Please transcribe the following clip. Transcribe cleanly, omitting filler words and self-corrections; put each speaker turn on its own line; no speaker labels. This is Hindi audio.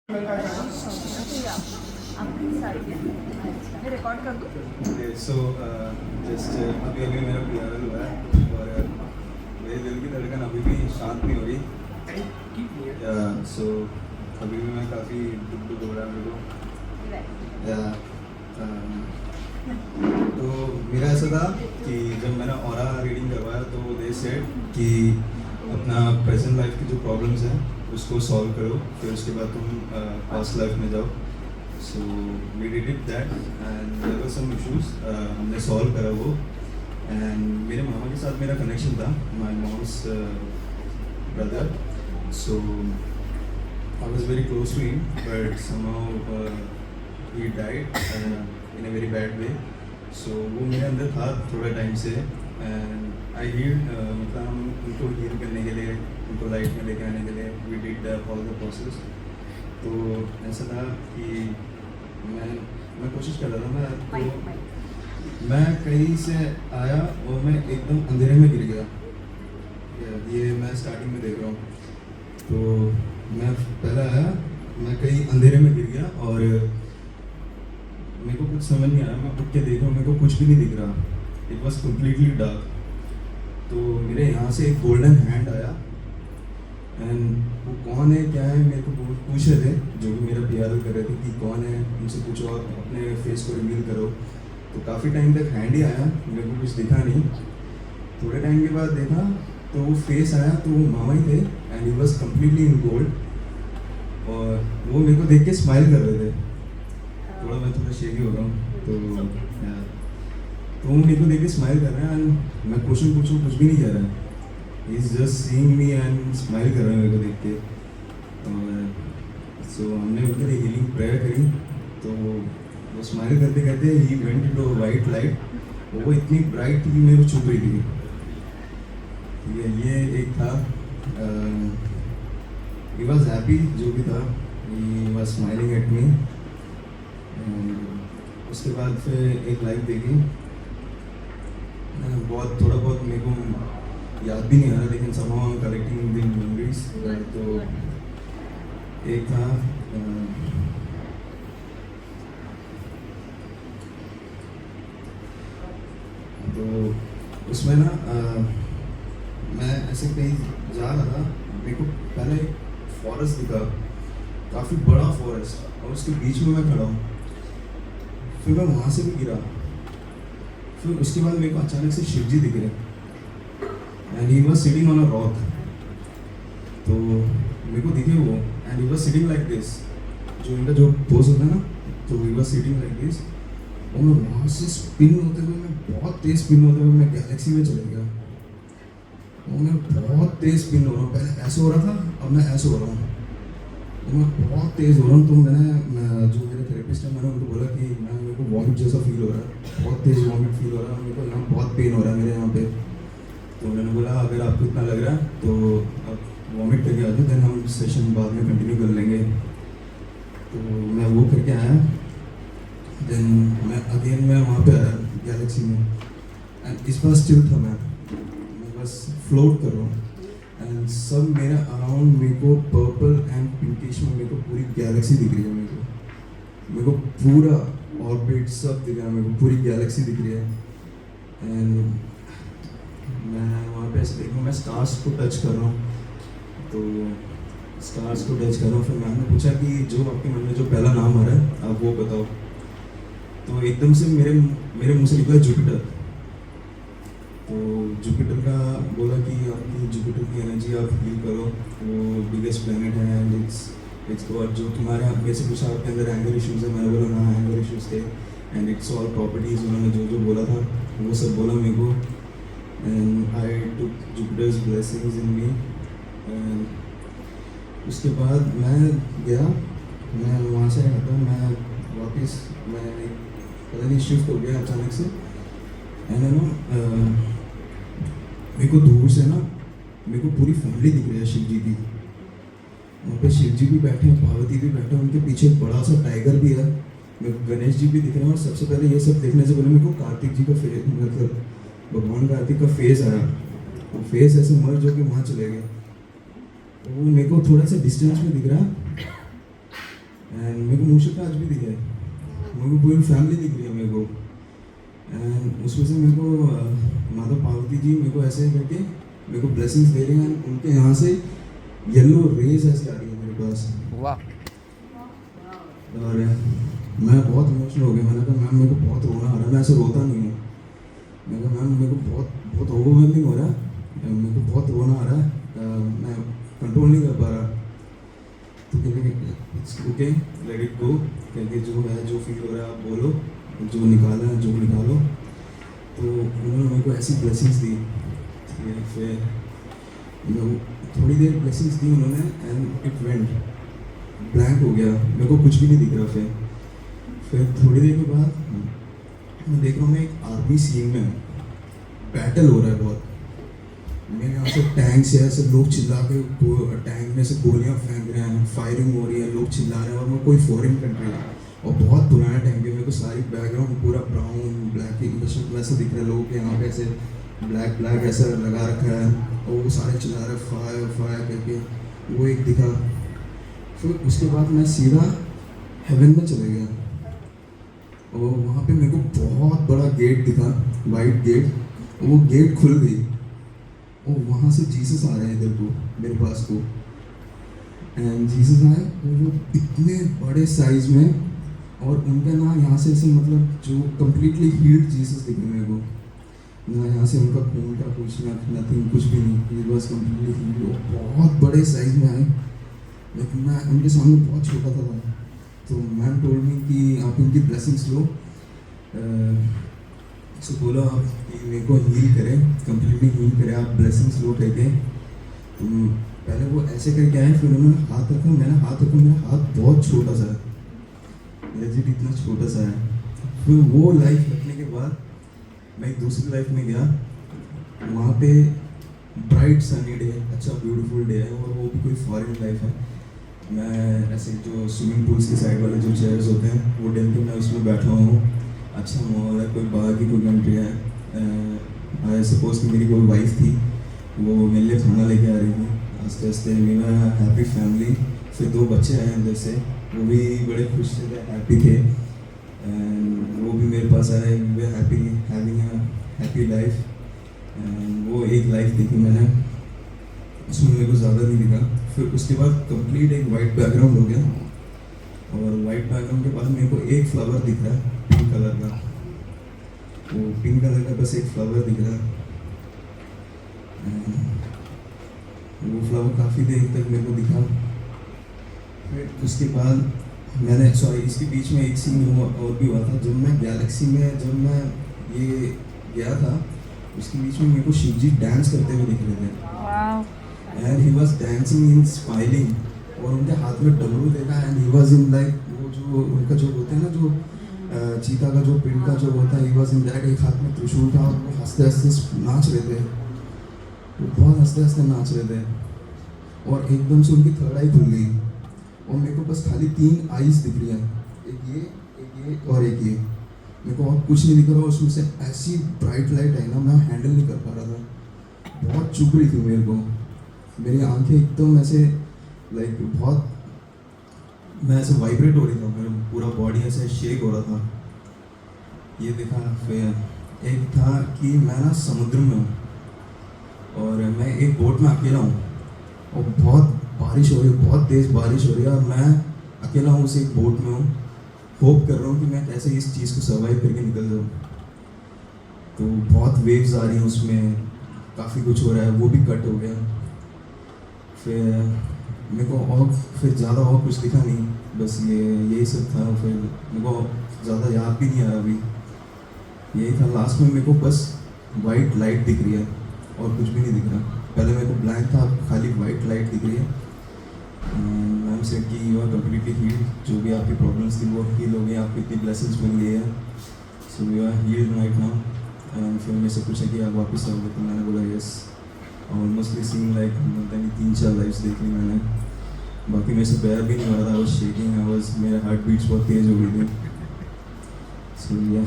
रिकॉर्ड कर दूँ?
सो जस्ट अभी अभी मेरा PRL हुआ है और मेरे दिल की धड़कन अभी भी शांत नहीं हो रही। सो अभी भी मैं काफ़ी दुख हो रहा है मेरे को। तो मेरा ऐसा था कि जब मैंने ऑरा रीडिंग करवाया तो दे सेड कि अपना प्रेजेंट लाइफ की जो प्रॉब्लम्स हैं उसको सॉल्व करो, फिर उसके बाद तुम पास्ट लाइफ में जाओ। So we did it that and there were some issues, हमने सॉल्व करा वो। एंड मेरे मामा के साथ मेरा कनेक्शन था, my mom's brother. So I was very close to him but somehow he died in a very bad way. So वो मेरे अंदर था थोड़ा टाइम से एंड आई हील्ड, मतलब हम उनको हील करने के लिए, उनको लाइफ में लेके आने के लिए we did all the process. तो ऐसा था कि मैं कोशिश कर रहा था, मैं कहीं से आया और मैं एकदम अंधेरे में गिर गया। ये मैं स्टार्टिंग में देख रहा हूँ। तो मैं पहले आया, मैं कहीं अंधेरे में गिर गया और मेरे को कुछ समझ नहीं आया। मैं उठ के देख रहा हूँ, मेरे को कुछ भी नहीं दिख रहा। It was completely dark. तो मेरे यहाँ से एक गोल्डन हैंड आया एंड वो कौन है क्या है मेरे को पूछ रहे थे, जो भी मेरा PRL कर रहे थे कि कौन है, उनसे पूछो, आप अपने फेस को रिवील करो। तो काफ़ी टाइम तक हैंड ही आया, मेरे को कुछ दिखा नहीं। थोड़े टाइम के बाद देखा तो वो फेस आया, तो वो मामा ही थे and he was completely in gold. और वो मेरे को देख के स्माइल कर रहे थे। मैं थोड़ा शेकी हो रहा हूँ। तो वो मेरे को देख के स्माइल कर रहे हैं एंड मैं क्वेश्चन पूछूँ, कुछ भी नहीं कह रहा है। He is just seeing me and smile कर रहे हैं मेरे को देख के। और सो हमने उनके लिए हीलिंग प्रेयर करी। तो वो स्माइल करते करते he went into white light. वो इतनी ब्राइट थी कि मेरे को चुभ रही थी। ये एक था। ही वॉज हैप्पी, जो भी था, he was smiling at me. उसके बाद फिर एक लाइफ देखी, बहुत थोड़ा बहुत मेरे को याद भी नहीं आ रहा, लेकिन somehow I'm collecting the memories। तो एक था तो उसमें ना मैं ऐसे कहीं जा रहा था, मेरे को पहले एक फॉरेस्ट दिखा, काफ़ी बड़ा फॉरेस्ट, और उसके बीच में मैं खड़ा हूँ। फिर मैं वहाँ से भी गिरा। फिर उसके बाद मेरे को अचानक से शिव जी दिख रहे and he was sitting on a rock. तो मेरे को दिखे वो and he was sitting like this, जो इनका जो पोज होता है ना, तो he was sitting like this. और मैं वहाँ से स्पिन होते हुए, मैं बहुत तेज स्पिन होते हुए मैं गैलेक्सी में चले गया। और मैं बहुत तेज स्पिन हो रहा हूँ, पहले ऐसे हो रहा था, अब मैं ऐसे हो रहा हूँ। तो मैं बहुत तेज़ हो रहा हूँ। तो मैंने जो मेरे थेरेपिस्ट है, मैंने उनको बोला कि मेरे को वॉमिट जैसा फील हो रहा है, बहुत तेज़ वॉमिट फील हो रहा है, मेरे को यहाँ बहुत पेन हो रहा है मेरे यहाँ पे। तो उन्होंने बोला अगर आपको इतना लग रहा है तो आप वॉमिट करके आ जाओ, देन हम सेशन बाद में कंटिन्यू कर लेंगे। तो मैं वो करके आया, देन मैं वहाँ पे आया गैलेक्सी में एंड इस बार स्टिल था, मैं बस फ्लोट कर रहा हूँ एंड सब मेरे अराउंड मेरे को पर्पल एंड पिंकिश में मेरे को पूरी गैलेक्सी दिख रही है। मेरे को पूरा ऑर्बिट सब दिख रहा है, मेरे को पूरी गैलेक्सी दिख रही है। एंड मैं वहाँ पे ऐसे देखूँ, मैं स्टार्स को टच कर रहा हूँ। तो स्टार्स को टच कर रहा हूँ। फिर मैंने पूछा कि जो आपके मन में जो पहला नाम आ रहा है आप वो बताओ। तो एकदम से मेरे मुँह से निकला जुपिटर। तो जुपिटर का बोला कि आपकी जुपिटर की एनर्जी आप फील करो, वो बिगेस्ट प्लेनेट है एंड इट्स गॉड। जो तुम्हारे वैसे पूछा आपके अंदर एंगर इश्यूज है, मैंने बोला हाँ एंगर इश्यूज थे एंड इट्स ऑल प्रॉपर्टीज। उन्होंने जो बोला था वो सब बोला मेरे को and I took Jupiter's blessings in me. उसके बाद मैं गया, मैं वहाँ से हटा, मैं वापस मैं पता नहीं शिफ्ट हो गया अचानक से। एंड मेरे को दूर से ना मेरे को पूरी फैमिली दिख रही है शिव जी की। वहाँ पे शिव जी भी बैठे हैं, पार्वती भी बैठे हैं, उनके पीछे एक बड़ा सा टाइगर भी है, मेरे को गणेश जी भी दिख रहे हैं। और सबसे पहले ये सब देखने से पहले मेरे को कार्तिक जी का फेस, मतलब भगवान कार्तिक का फेस आया। वो फेस ऐसे मर्ज होकर वहाँ चले गए। वो मेरे को थोड़ा सा डिस्टेंस में दिख रहा है एंड मेरे को मूषक आज भी दिखा है, मेरे को पूरी फैमिली दिख रही है मेरे को। एंड उसमें से मेरे को माता पार्वती जी मेरे को ऐसे करके मेरे को ब्लेसिंग्स दे रहे हैं, उनके यहाँ से येलो रेज ऐसे आ रही है मेरे पास।
वाह।
और मैं बहुत इमोशनल हो गया। मैंने कहा मैम मेरे को बहुत रोना आ रहा है, मैं ऐसे रोता नहीं हूँ। मैंने कहा मैम मेरे को बहुत बहुत ओवरवेलमिंग हो रहा है, मेरे को बहुत रोना आ रहा है, मैं कंट्रोल नहीं कर पा रहा। तो कहते it's okay, let it go, कहते जो है जो फील हो रहा है आप बोलो, जो निकाला है जो निकालो। तो उन्होंने मेरे को ऐसी ब्लेसिंग्स दी, फिर थोड़ी देर ब्लेसिंग्स दी उन्होंने एंड इट वेंट ब्लैंक हो गया, मेरे को कुछ भी नहीं दिख रहा। फिर थोड़ी देर के बाद मैं देख रहा हूँ मैं एक आर्मी सीन में बैटल हो रहा है बहुत। मेरे यहाँ से टैंक से ऐसे लोग चिल्ला के टैंक में से गोलियाँ फेंक रहे हैं, फायरिंग हो रही है, लोग चिल्ला रहे हैं, और मैं कोई फॉरेन कंट्री है और बहुत पुराना टैंक है। मेरे को सारी बैकग्राउंड पूरा ब्राउन ब्लैक वैसे दिख रहा है, लोगों के यहाँ पे ऐसे ब्लैक ब्लैक ऐसा लगा रखा है और वो सारे चिल्ला रहे फायर फायर करके, वो एक दिखा। फिर उसके बाद मैं सीधा हेवन में चले गया और वहाँ पे मेरे को बहुत बड़ा गेट दिखा, वाइट गेट, वो गेट खुल गई और वहाँ से जीसस आ रहे हैं इधर को मेरे पास को। एंड जीसस आए वो इतने बड़े साइज में, और उनका ना यहाँ से ऐसे मतलब जो कम्प्लीटली हील्ड जीसस दिखे मेरे को, ना यहाँ से उनका खून का कुछ ना नथिंग, कुछ भी नहीं, ही वाज कम्प्लीटली हील्ड। बहुत बड़े साइज में आए, लेकिन मैं उनके सामने बहुत छोटा था। तो मैम टोल्ड मी कि आप इनकी ब्लेसिंग्स लो, सो बोला आप कि मेरे को हील करें, कम्प्लीटली हील करें, आप ब्लेसिंग्स लो कहते। तो पहले वो ऐसे करके आए, फिर उन्होंने हाथ रखा, मैंने हाथ रखा, मेरा हाथ बहुत छोटा सा है, लेजिट इतना छोटा सा है। फिर वो लाइफ रखने के बाद मैं एक दूसरी लाइफ में गया, वहाँ पे ब्राइट सनी डे, अच्छा ब्यूटीफुल डे है, और वो भी कोई फॉरेन लाइफ है। मैं ऐसे जो स्विमिंग पूल्स के साइड वाले जो चेयर्स होते हैं वो डेल के मैं उसमें बैठा हुआ हूँ, अच्छा माहौल है, कोई बाहर की कोई कंट्री है। आई सपोज कि मेरी कोई वाइफ थी, वो मेरे लिए खाना लेके आ रही थी, आस्ते आस्ते मेरा हैप्पी फैमिली। फिर 2 बच्चे आए अंदर से, वो भी बड़े खुश थे, हैप्पी थे, एंड वो भी मेरे पास आए, वे happy having a happy life. And वो एक लाइफ देखी मैंने, उसमें मेरे को ज़्यादा नहीं दिखा। फिर उसके बाद कंप्लीट एक वाइट बैकग्राउंड हो गया, और वाइट बैकग्राउंड के बाद मेरे को एक फ्लावर दिख रहा है पिंक कलर का, वो पिंक कलर का बस एक फ्लावर दिख रहा है। वो फ्लावर काफ़ी देर तक मेरे को दिखा। फिर उसके बाद मैंने इसके बीच में एक सीन और भी हुआ था, जब मैं गैलेक्सी में जब मैं ये गया था, उसके बीच में मेरे को शिव जी डांस करते हुए दिख रहे थे, and he was dancing in smiling, और उनके हाथ में डमरू देखा, and he was in like वो जो उनका जो होता है ना, जो चीता का जो पिंड का जो होता है, ही वाज इन दैट, एक हाथ में त्रिशूल था, और वो हंसते हंसते नाच रहे थे, वो बहुत हंसते हंसते नाच रहे थे, और एकदम से उनकी थर्ड आई खुल गई, और मेरे को बस खाली 3 आईज दिख रही हैं, एक ये और एक ये, मेरे को और कुछ नहीं दिख रहा। उसमें से ऐसी ब्राइट लाइट आई ना, मैं हैंडल नहीं कर पा रहा था, बहुत चुभ रही थी मेरे को, मेरी आंखें एकदम ऐसे लाइक बहुत, मैं ऐसे वाइब्रेट हो रही था, मेरा पूरा बॉडी ऐसे शेक हो रहा था। ये देखा। फिर एक था कि मैं ना समुद्र में हूँ, और मैं एक बोट में अकेला हूँ, और बहुत बारिश हो रही है, बहुत तेज़ बारिश हो रही है, और मैं अकेला हूँ उस एक बोट में हूँ, होप कर रहा हूँ कि मैं कैसे इस चीज़ को सर्वाइव करके निकल जाऊँ। तो बहुत वेव्स आ रही हैं उसमें, काफ़ी कुछ हो रहा है, वो भी कट हो गया। फिर मेरे को और फिर ज़्यादा और कुछ दिखा नहीं, बस यही सब था। फिर मेरे को ज़्यादा याद भी नहीं आ रहा अभी, यही था। लास्ट में मेरे को बस वाइट लाइट दिख रही है और कुछ भी नहीं दिख रहा। पहले मेरे को ब्लैंक था, खाली वाइट लाइट दिख रही है। मैम सेड कि यू आर कम्प्लीटली हील्ड, जो भी आपकी प्रॉब्लम्स थी वो हील हो गई, आपको इतनी ब्लेसिंग्स मिल गई है, so you are healed right now. And फिर मेरे से पूछा कि आप वापस आओगे, तो मैंने बोला yes. Almostly seen like 3-4 lifes देख ली मैंने, बाकी मेरे से बेयर भी नहीं हो रहा था, आई वाज शेकिंग, मेरा हार्ट बीट्स बहुत तेज़ हो गई थी। सो या